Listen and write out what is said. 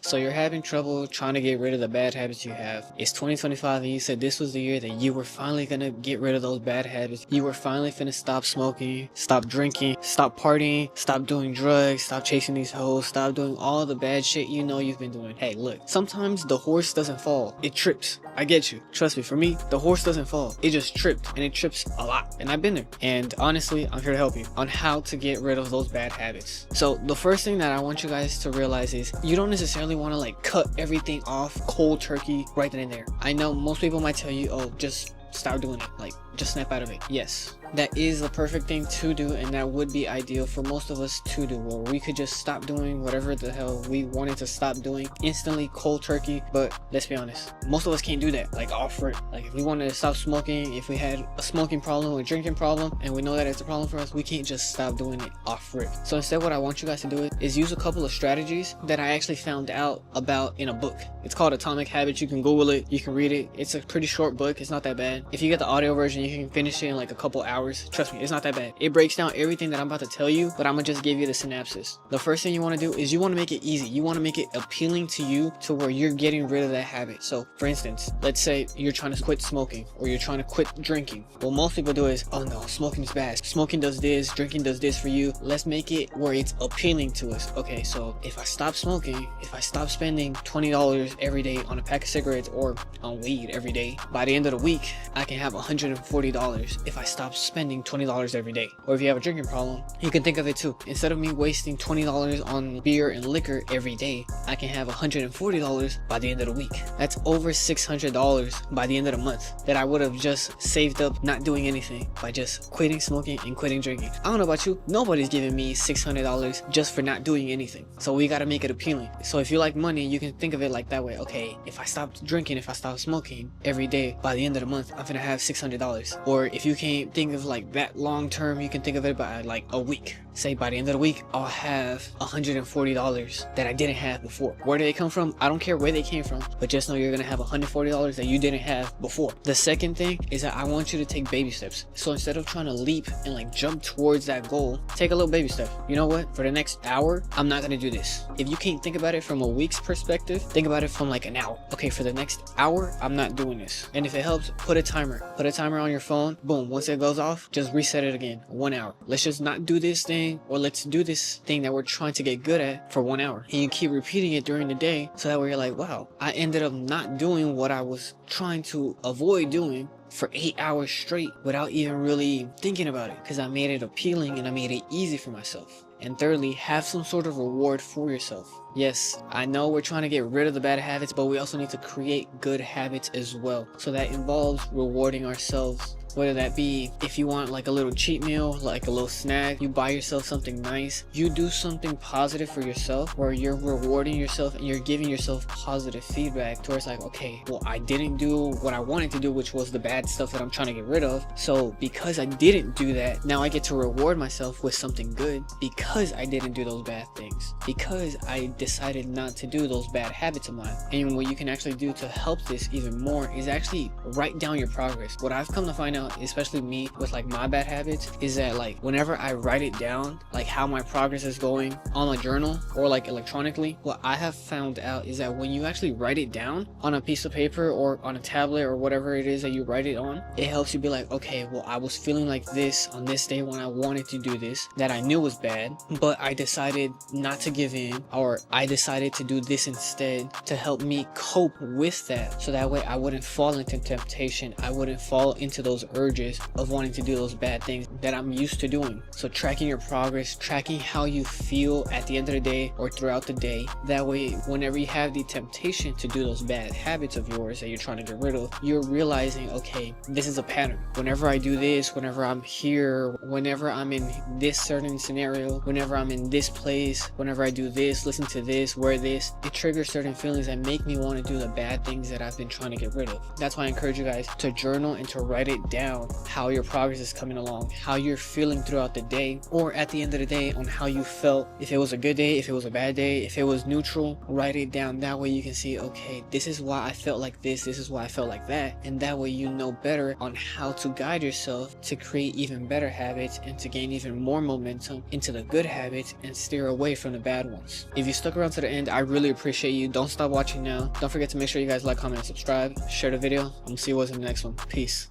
So you're having trouble trying to get rid of the bad habits you have. It's 2025 and you said this was the year that you were finally gonna get rid of those bad habits. You were finally finna stop smoking, stop drinking, stop partying, stop doing drugs, stop chasing these hoes, stop doing all the bad shit you know you've been doing. Hey, look, sometimes the horse doesn't fall, it trips. I get you. Trust me, for me, the horse doesn't fall. It just tripped, and it trips a lot. And I've been there. And honestly, I'm here to help you on how to get rid of those bad habits. So the first thing that I want you guys to realize is you don't necessarily want to like cut everything off cold turkey right then and there. I know most people might tell you, oh, just stop doing it, like just snap out of it. Yes, that is the perfect thing to do, and that would be ideal for most of us to do, where we could just stop doing whatever the hell we wanted to stop doing instantly, cold turkey. But let's be honest, most of us can't do that like off rip. Like if we wanted to stop smoking, if we had a smoking problem or a drinking problem and we know that it's a problem for us, we can't just stop doing it off rip. So instead, what I want you guys to do is use a couple of strategies that I actually found out about in a book. It's called Atomic Habits. You can Google it, you can read it. It's a pretty short book, it's not that bad. If you get the audio version, you can finish it in like a couple hours. Trust me, it's not that bad. It breaks down everything that I'm about to tell you, but I'm gonna just give you the synopsis. The first thing you want to do is you want to make it easy. You want to make it appealing to you to where you're getting rid of that habit. So for instance, let's say you're trying to quit smoking or you're trying to quit drinking. What most people do is, oh no, smoking is bad. Smoking does this, drinking does this for you. Let's make it where it's appealing to us. Okay, so if I stop smoking, if I stop spending $20 every day on a pack of cigarettes or on weed every day, by the end of the week, I can have $140 if I stop spending $20 every day. Or if you have a drinking problem, you can think of it too. Instead of me wasting $20 on beer and liquor every day, I can have $140 by the end of the week. That's over $600 by the end of the month that I would have just saved up not doing anything by just quitting smoking and quitting drinking. I don't know about you, nobody's giving me $600 just for not doing anything. So we gotta make it appealing. So if you like money, you can think of it like that way. Okay, if I stop drinking, if I stop smoking every day, by the end of the month, I'm gonna have $600. Or if you can't think of like that long term, you can think of it by like a week. Say by the end of the week, I'll have $140 that I didn't have before. Where did they come from? I don't care where they came from, but just know you're gonna have $140 that you didn't have before. The second thing is that I want you to take baby steps. So instead of trying to leap and like jump towards that goal, take a little baby step. You know what? For the next hour, I'm not gonna do this. If you can't think about it from a week's perspective, think about it from like an hour. Okay, for the next hour, I'm not doing this. And if it helps, put a timer. Put a timer on your phone. Boom, once it goes off, just reset it again. 1 hour. Let's just not do this thing, or let's do this thing that we're trying to get good at for 1 hour. And you keep repeating it during the day, so that way you're like, wow, I ended up not doing what I was trying to avoid doing for 8 hours straight without even really thinking about it, because I made it appealing and I made it easy for myself. And thirdly, have some sort of reward for yourself. Yes, I know we're trying to get rid of the bad habits, but we also need to create good habits as well. So that involves rewarding ourselves. Whether that be if you want like a little cheat meal, like a little snack, you buy yourself something nice, you do something positive for yourself where you're rewarding yourself and you're giving yourself positive feedback towards like, okay, well, I didn't do what I wanted to do, which was the bad stuff that I'm trying to get rid of. So because I didn't do that, now I get to reward myself with something good because I didn't do those bad things, because I decided not to do those bad habits of mine. And what you can actually do to help this even more is actually write down your progress. What I've come to find out, especially me with like my bad habits, is that like whenever I write it down, like how my progress is going on a journal or like electronically, what I have found out is that when you actually write it down on a piece of paper or on a tablet or whatever it is that you write it on, it helps you be like, okay, well, I was feeling like this on this day when I wanted to do this that I knew was bad, but I decided not to give in, or I decided to do this instead to help me cope with that, so that way I wouldn't fall into temptation, I wouldn't fall into those urges of wanting to do those bad things that I'm used to doing. So tracking your progress, tracking how you feel at the end of the day or throughout the day, that way whenever you have the temptation to do those bad habits of yours that you're trying to get rid of, you're realizing, okay, this is a pattern. Whenever I do this, whenever I'm here, whenever I'm in this certain scenario, whenever I'm in this place, whenever I do this, listen to this, wear this, it triggers certain feelings that make me want to do the bad things that I've been trying to get rid of. That's why I encourage you guys to journal and to write it down, how your progress is coming along, how you're feeling throughout the day, or at the end of the day on how you felt. If it was a good day, if it was a bad day, if it was neutral, write it down. That way you can see, okay, this is why I felt like this is why I felt like that, and that way you know better on how to guide yourself to create even better habits and to gain even more momentum into the good habits and steer away from the bad ones. If you stuck around to the end, I really appreciate you. Don't stop watching now. Don't forget to make sure you guys like, comment, and subscribe. Share the video. I'm gonna see you guys in the next one. Peace.